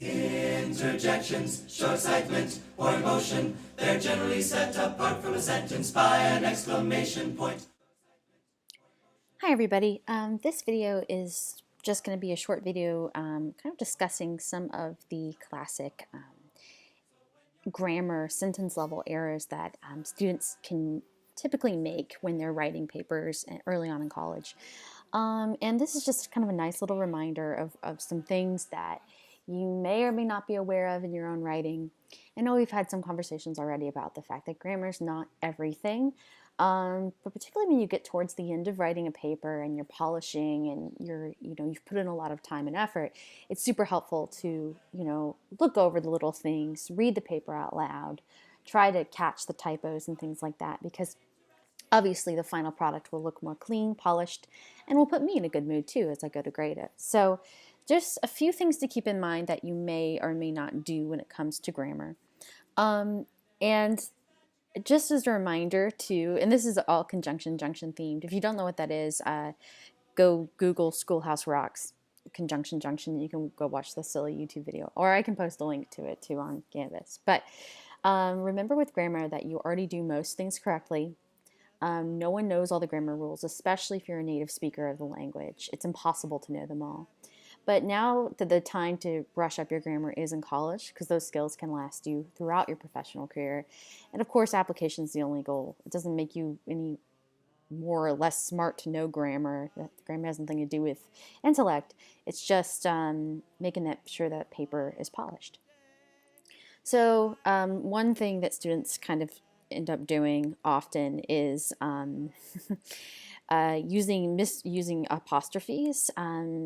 Interjections show excitement or emotion. They're generally set apart from a sentence by an exclamation point. Hi everybody. This video is just going to be a short video kind of discussing some of the classic grammar sentence level errors that students can typically make when they're writing papers early on in college. And this is just kind of a nice little reminder of some things that you may or may not be aware of in your own writing. I know we've had some conversations already about the fact that grammar is not everything, but particularly when you get towards the end of writing a paper and you're polishing and you've put in a lot of time and effort, it's super helpful to, look over the little things, read the paper out loud, try to catch the typos and things like that, because obviously the final product will look more clean, polished, and will put me in a good mood too as I go to grade it. So just a few things to keep in mind that you may or may not do when it comes to grammar. And just as a reminder too, and this is all junction themed. If you don't know what that is, go Google Schoolhouse Rocks Junction. You can go watch the silly YouTube video, or I can post a link to it too on Canvas. But remember with grammar that you already do most things correctly. No one knows all the grammar rules, especially if you're a native speaker of the language. It's impossible to know them all. But now the time to brush up your grammar is in college, because those skills can last you throughout your professional career. And of course, application is the only goal. It doesn't make you any more or less smart to know grammar. Grammar has nothing to do with intellect. It's just making sure that paper is polished. So one thing that students kind of end up doing often is misusing apostrophes.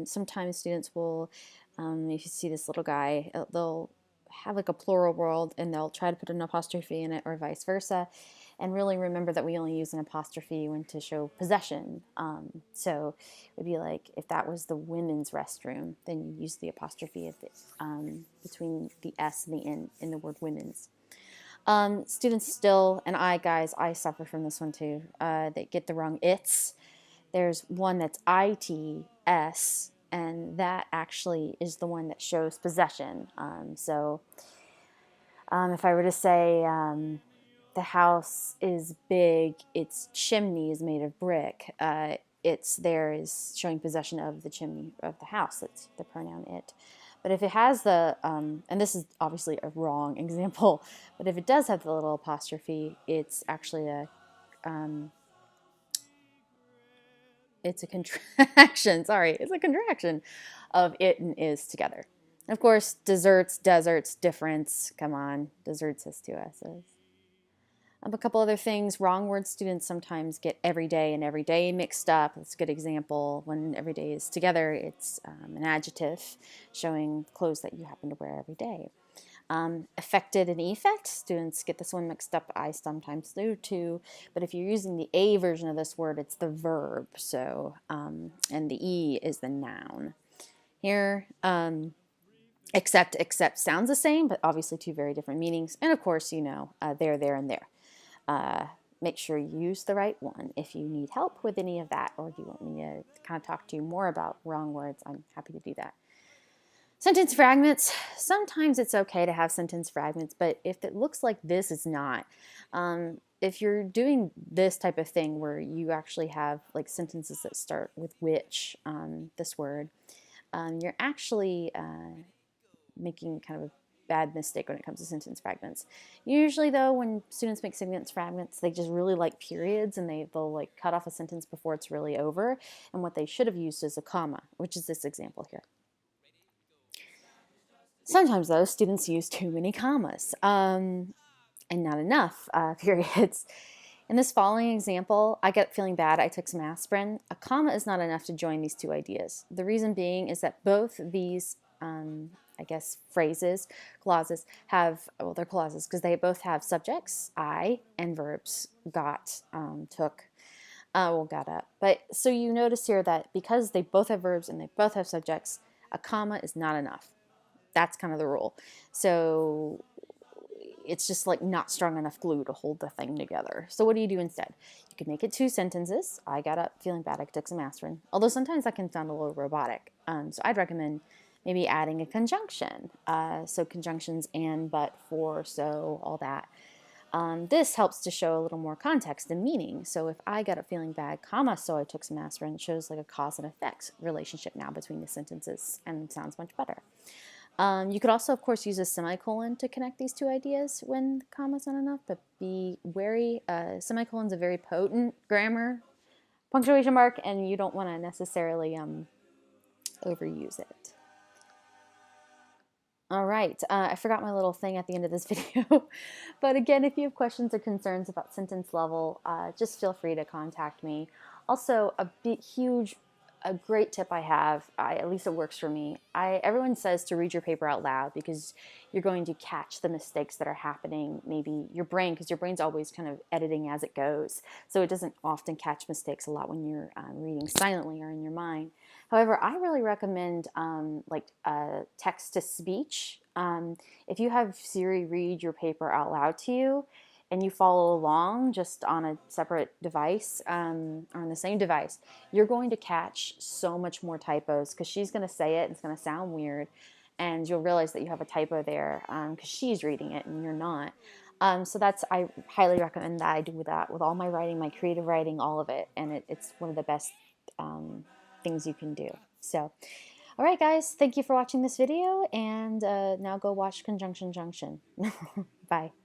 Sometimes students will, if you see this little guy, they'll have like a plural word and they'll try to put an apostrophe in it, or vice versa. And really remember that we only use an apostrophe when to show possession. So it would be like if that was the women's restroom, then you use the apostrophe between the S and the N in the word women's. Students still, and I suffer from this one too. They get the wrong its. There's one that's ITS, and that actually is the one that shows possession. If I were to say the house is big, its chimney is made of brick, its there is showing possession of the chimney of the house. That's the pronoun it. But if it has the, and this is obviously a wrong example, but if it does have the little apostrophe, it's actually it's a contraction, sorry, it's a contraction of it and is together. And of course, desserts, deserts, difference, come on, desserts has two S's. A couple other things, wrong word students sometimes get everyday and everyday mixed up. That's a good example. When everyday is together, it's an adjective showing clothes that you happen to wear every day. Affected and effect, students get this one mixed up. I sometimes do too. But if you're using the A version of this word, it's the verb. So, and the E is the noun. Here, except sounds the same, but obviously two very different meanings. And of course, there, and there. Make sure you use the right one. If you need help with any of that, or if you want me to kind of talk to you more about wrong words, I'm happy to do that. Sentence fragments. Sometimes it's okay to have sentence fragments, but if it looks like this, it's not. If you're doing this type of thing where you actually have like sentences that start with which, this word, you're actually making kind of a bad mistake when it comes to sentence fragments. Usually though, when students make sentence fragments, they just really like periods, and they'll like cut off a sentence before it's really over, and what they should have used is a comma, which is this example here. Sometimes though, students use too many commas and not enough periods. In this following example, I get feeling bad, I took some aspirin. A comma is not enough to join these two ideas. The reason being is that both these phrases, clauses have, well, they're clauses because they both have subjects, I, and verbs, got, took, got up. But so you notice here that because they both have verbs and they both have subjects, a comma is not enough. That's kind of the rule. So it's just like not strong enough glue to hold the thing together. So what do you do instead? You could make it two sentences. I got up feeling bad, I took some aspirin. Although sometimes that can sound a little robotic. So I'd recommend maybe adding a conjunction. So conjunctions and, but, for, so, all that. This helps to show a little more context and meaning. So if I got up feeling bad, comma, so I took some aspirin, shows like a cause and effect relationship now between the sentences and sounds much better. You could also, of course, use a semicolon to connect these two ideas when the comma's not enough, but be wary. Semicolon's a very potent grammar punctuation mark, and you don't want to necessarily overuse it. All right, I forgot my little thing at the end of this video. But again, if you have questions or concerns about sentence level, just feel free to contact me. Also, a great tip I have, at least it works for me, everyone says to read your paper out loud because you're going to catch the mistakes that are happening, maybe your brain, because your brain's always kind of editing as it goes. So it doesn't often catch mistakes a lot when you're reading silently or in your mind. However, I really recommend text to speech. If you have Siri read your paper out loud to you and you follow along just on a separate device or on the same device, you're going to catch so much more typos because she's going to say it and it's going to sound weird. And you'll realize that you have a typo there because she's reading it and you're not. I highly recommend that. I do that with all my writing, my creative writing, all of it. And it's one of the best things you can do. So, all right, guys, thank you for watching this video, and now go watch Conjunction Junction. Bye.